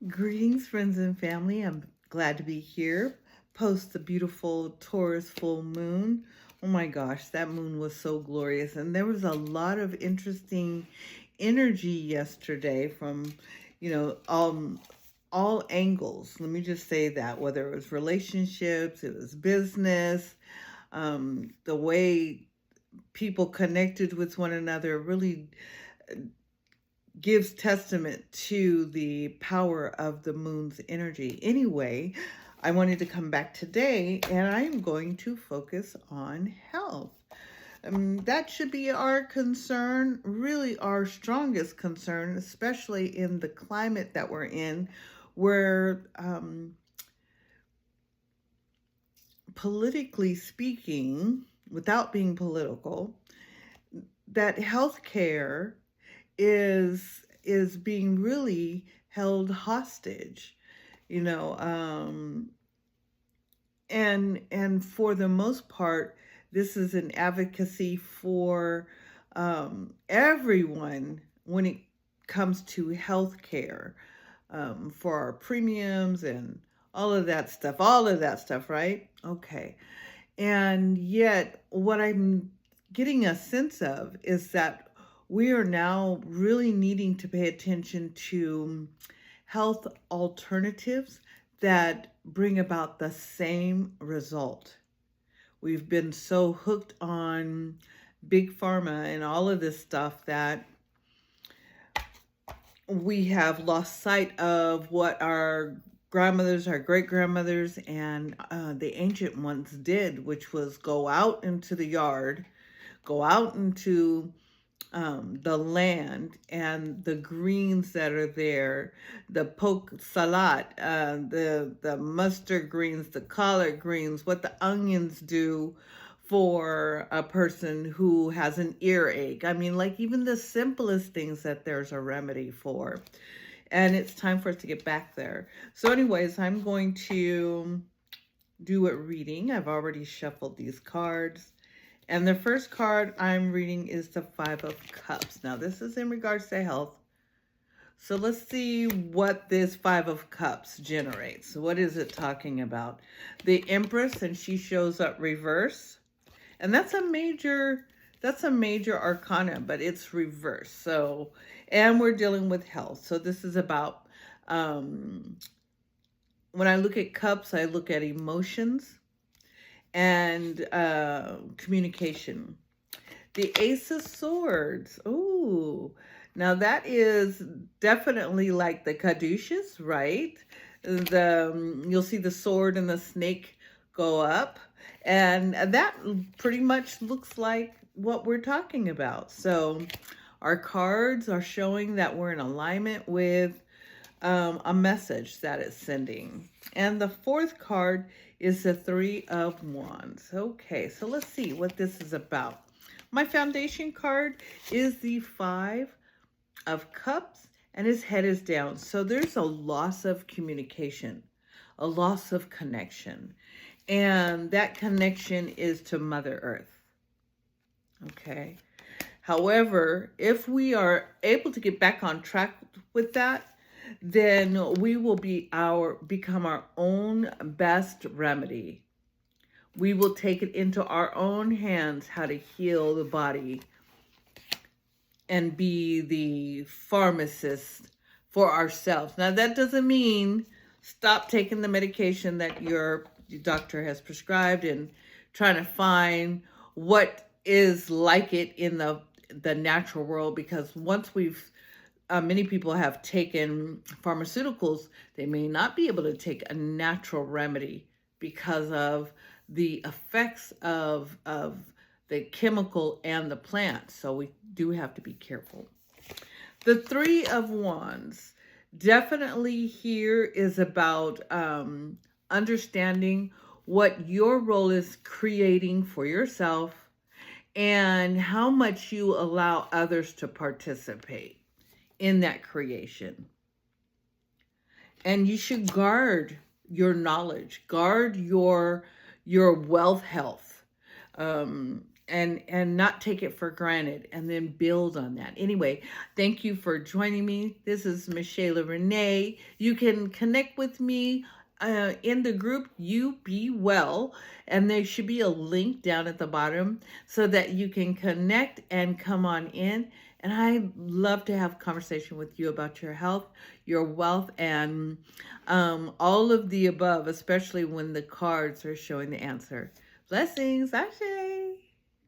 Greetings, friends and family. I'm glad to be here. Post the beautiful Taurus full moon. Oh my gosh, that moon was so glorious. And there was a lot of interesting energy yesterday from, all angles. Let me just say that, whether it was relationships, it was business, the way people connected with one another really gives testament to the power of the moon's energy. Anyway, I wanted to come back today and I'm going to focus on health. That should be our concern, really our strongest concern, especially in the climate that we're in, where politically speaking, without being political, that healthcare is being really held hostage, you know, and for the most part, this is an advocacy for everyone when it comes to healthcare, for our premiums and all of that stuff, right? Okay. And yet, what I'm getting a sense of is that we are now really needing to pay attention to health alternatives that bring about the same result. We've been so hooked on big pharma and all of this stuff that we have lost sight of what our grandmothers, our great grandmothers, and the ancient ones did, which was go out into the yard, go out into the land and the greens that are there, the poke salad, the mustard greens, the collard greens, what the onions do for a person who has an earache. I mean, like even the simplest things that there's a remedy for. And it's time for us to get back there. So anyways, I'm going to do a reading. I've already shuffled these cards. And the first card I'm reading is the Five of Cups. Now, this is in regards to health. So let's see what this Five of Cups generates. What is it talking about? The Empress, and she shows up reverse. And that's a major arcana, but it's reverse. So, and we're dealing with health. So this is about, when I look at cups, I look at emotions and communication. The Ace of Swords. Ooh, now that is definitely like the caduceus, right? You'll see the sword and the snake go up, and that pretty much looks like what we're talking about. So our cards are showing that we're in alignment with a message that it's sending. And the fourth card is the Three of Wands. Okay, so let's see what this is about. My foundation card is the Five of Cups, and his head is down. So there's a loss of communication, a loss of connection. And that connection is to Mother Earth. Okay. However, if we are able to get back on track with that, then we will become our own best remedy. We will take it into our own hands how to heal the body and be the pharmacist for ourselves. Now, that doesn't mean stop taking the medication that your doctor has prescribed and trying to find what is like it in the natural world, because once many people have taken pharmaceuticals, they may not be able to take a natural remedy because of the effects of the chemical and the plant. So we do have to be careful. The Three of Wands definitely here is about understanding what your role is creating for yourself and how much you allow others to participate in that creation. And you should guard your knowledge, guard your wealth health. And and not take it for granted, and then build on that. Anyway, thank you for joining me. This is Michaela Renee. You can connect with me in the group You Be Well, and there should be a link down at the bottom so that you can connect and come on in. And I love to have a conversation with you about your health, your wealth, and all of the above, especially when the cards are showing the answer. Blessings, Ashe.